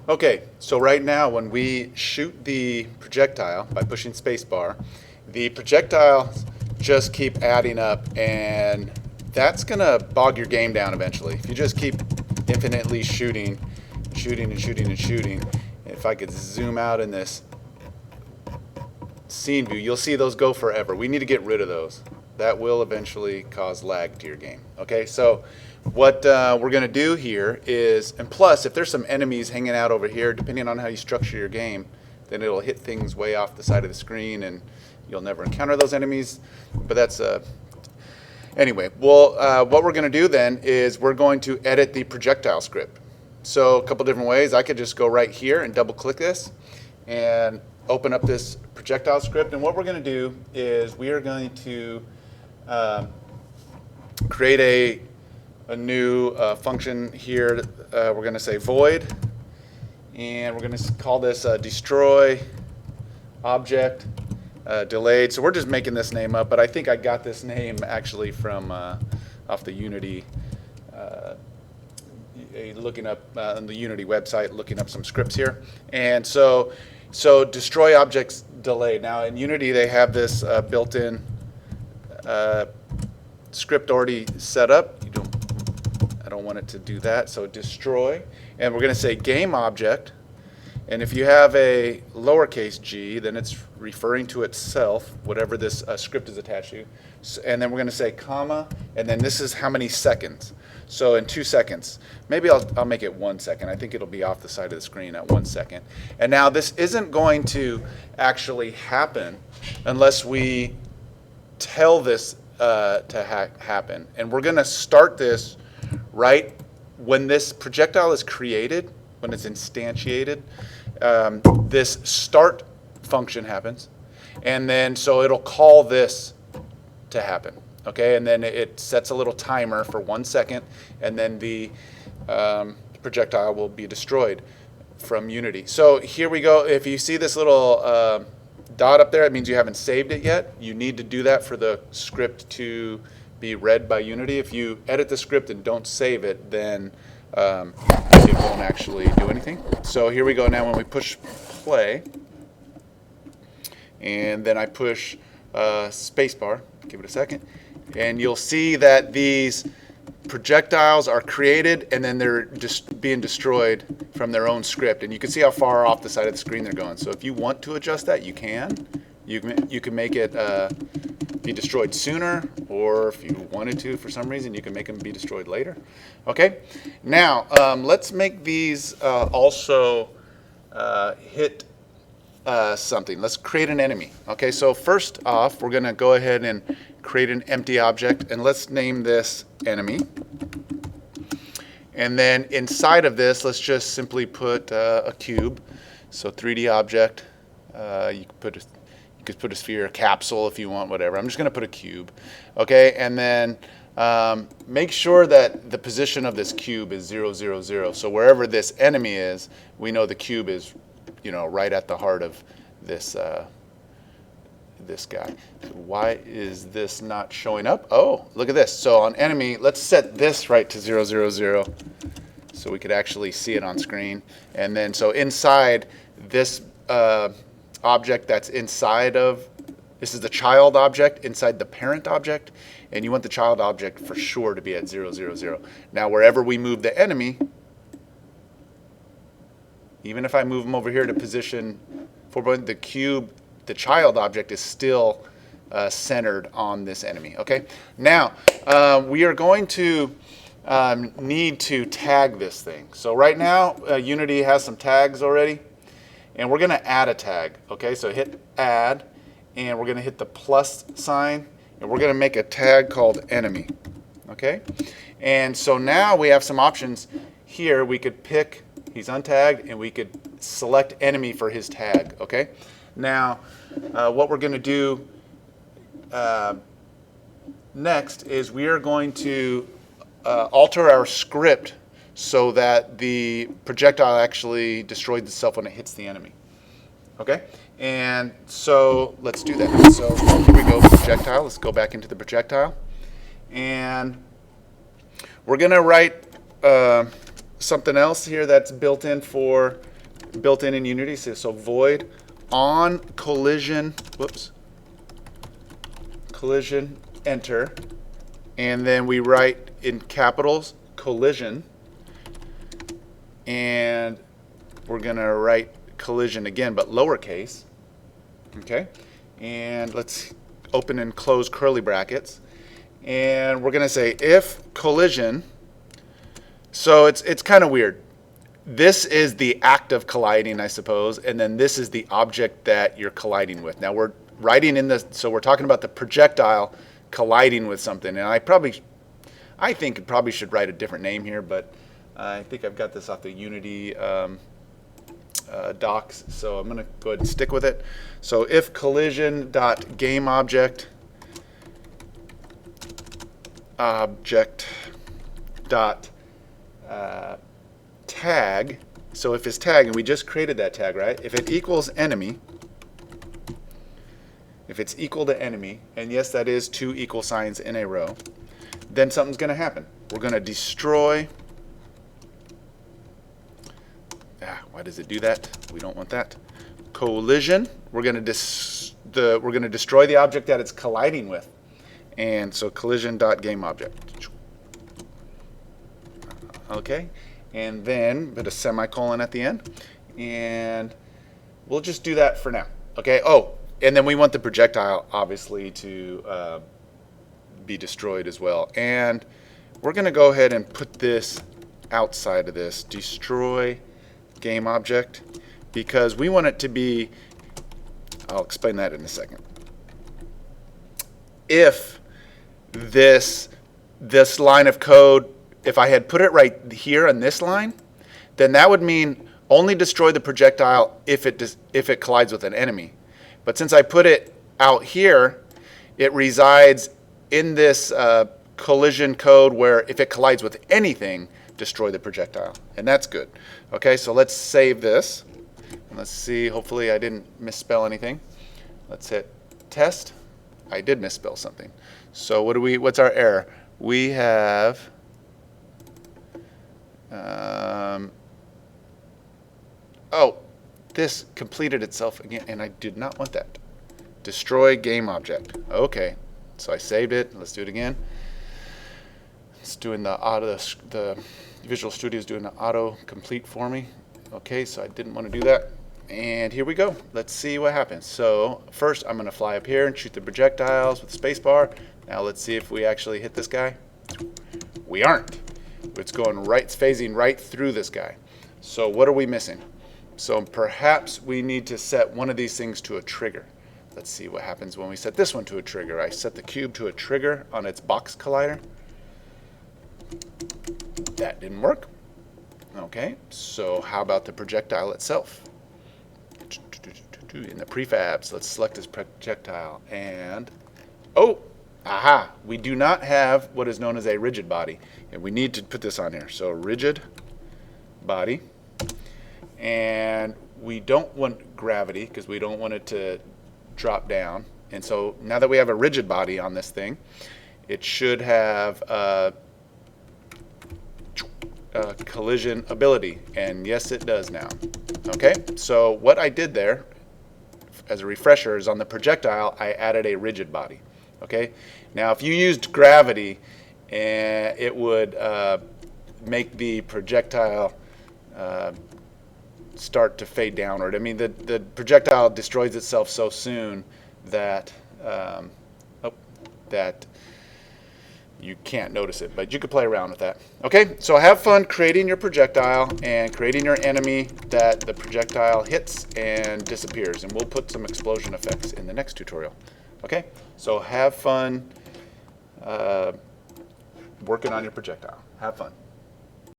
Okay, so right now when we shoot the projectile by pushing spacebar, the projectiles just keep adding up, and that's gonna bog your game down eventually. If you just keep infinitely shooting, shooting and shooting and shooting, if I could zoom out in this scene view, you'll see those go forever. We need to get rid of those. That will eventually cause lag to your game. Okay, so what we're going to do here is, and plus, if there's some enemies hanging out over here, depending on how you structure your game, then it'll hit things way off the side of the screen, and you'll never encounter those enemies. But that's anyway. Well, what we're going to do then is we're going to edit the projectile script. So a couple different ways. I could just go right here and double click this and open up this projectile script. And what we're going to do is we are going to create a new function here. We're going to say void, and we're going to call this destroy object delayed. So we're just making this name up, but I think I got this name actually from off the Unity, looking up on the Unity website, looking up some scripts here. And so destroy objects delayed. Now in Unity they have this built-in script already set up. I don't want it to do that, so destroy. And we're going to say game object, and if you have a lowercase g, then it's referring to itself, whatever this script is attached to. And then we're going to say comma, and then this is how many seconds. So in 2 seconds, maybe I'll make it 1 second. I think it'll be off the side of the screen at 1 second. And now this isn't going to actually happen unless we tell this to happen. And we're going to start this right when this projectile is created, when it's instantiated. This start function happens, and then so it'll call this to happen. Okay, and then it sets a little timer for 1 second, and then the projectile will be destroyed from Unity. So here we go. If you see this little dot up there, it means you haven't saved it yet. You need to do that for the script to be read by Unity. If you edit the script and don't save it, then it won't actually do anything. So here we go now. When we push play, and then I push spacebar, give it a second, and you'll see that these projectiles are created and then they're just being destroyed from their own script. And you can see how far off the side of the screen they're going. So if you want to adjust that, you can. You can make it be destroyed sooner, or if you wanted to for some reason, you can make them be destroyed later. Okay, now let's make these also hit something. Let's create an enemy. Okay, so first off, we're going to go ahead and create an empty object, and let's name this enemy. And then inside of this, let's just simply put a cube. So 3D object. You could put a sphere, a capsule if you want, whatever. I'm just going to put a cube. Okay, and then make sure that the position of this cube is 0, 0, 0. So wherever this enemy is, we know the cube is, right at the heart of this this guy. So why is this not showing up? Oh, look at this. So on enemy, let's set this right to 0, 0, 0, so we could actually see it on screen. And then so inside this object that's inside of, this is the child object inside the parent object, and you want the child object for sure to be at 0, 0, 0. Now wherever we move the enemy, even if I move them over here to position 4, the cube, the child object is still centered on this enemy. Okay. Now we are going to need to tag this thing. So right now Unity has some tags already, and we're going to add a tag. Okay. So hit add, and we're going to hit the plus sign, and we're going to make a tag called enemy. Okay. And so now we have some options here. We could pick, he's untagged, and we could select enemy for his tag. Okay. Now, what we're going to do next is we are going to alter our script so that the projectile actually destroys itself when it hits the enemy. Okay? And so let's do that. So here we go, projectile. Let's go back into the projectile. And we're going to write something else here that's built in for built in Unity. So void on collision, collision, enter, and then we write in capitals collision, and we're going to write collision again, but lowercase. Okay, and let's open and close curly brackets, and we're going to say if collision. So it's kind of weird. This is the act of colliding, I suppose, and then this is the object that you're colliding with. Now we're writing in this, so we're talking about the projectile colliding with something, and I think it probably should write a different name here, but I think I've got this off the Unity docs, so I'm going to go ahead and stick with it. So if collision.gameObject dot tag, so if it's tag, and we just created that tag, right? If it equals enemy, if it's equal to enemy, and yes, that is 2 equal signs in a row, then something's going to happen. We're going to destroy. Why does it do that? We don't want that. Collision. We're going to destroy the object that it's colliding with, and so collision.gameObject. Okay, and then put a semicolon at the end, and we'll just do that for now. Okay. Oh, and then we want the projectile obviously to be destroyed as well, and we're going to go ahead and put this outside of this destroy game object, because we want it to be, I'll explain that in a second. If this line of code, if I had put it right here on this line, then that would mean only destroy the projectile if it collides with an enemy. But since I put it out here, it resides in this collision code where if it collides with anything, destroy the projectile, and that's good. Okay, so let's save this, and let's see, hopefully I didn't misspell anything. Let's hit test. I did misspell something. So what's our error? We have this completed itself again, and I did not want that. Destroy game object. Okay, so I saved it. Let's do it again. It's doing the Visual Studio is doing the auto complete for me. Okay, so I didn't want to do that. And here we go. Let's see what happens. So first I'm going to fly up here and shoot the projectiles with the spacebar. Now let's see if we actually hit this guy. We aren't. It's going right, it's phasing right through this guy. So what are we missing? So perhaps we need to set one of these things to a trigger. Let's see what happens when we set this one to a trigger. I set the cube to a trigger on its box collider. That didn't work. Okay, so how about the projectile itself? In the prefabs, let's select this projectile, and we do not have what is known as a rigid body, and we need to put this on here. So rigid body, and we don't want gravity because we don't want it to drop down. And so now that we have a rigid body on this thing, it should have collision ability, and yes, it does now. Okay, so what I did there as a refresher is on the projectile I added a rigid body. Okay, now if you used gravity, it would make the projectile start to fade downward. I mean, the projectile destroys itself so soon that that you can't notice it, but you could play around with that. Okay, so have fun creating your projectile and creating your enemy that the projectile hits and disappears, and we'll put some explosion effects in the next tutorial. Okay, so have fun working on your projectile. Have fun.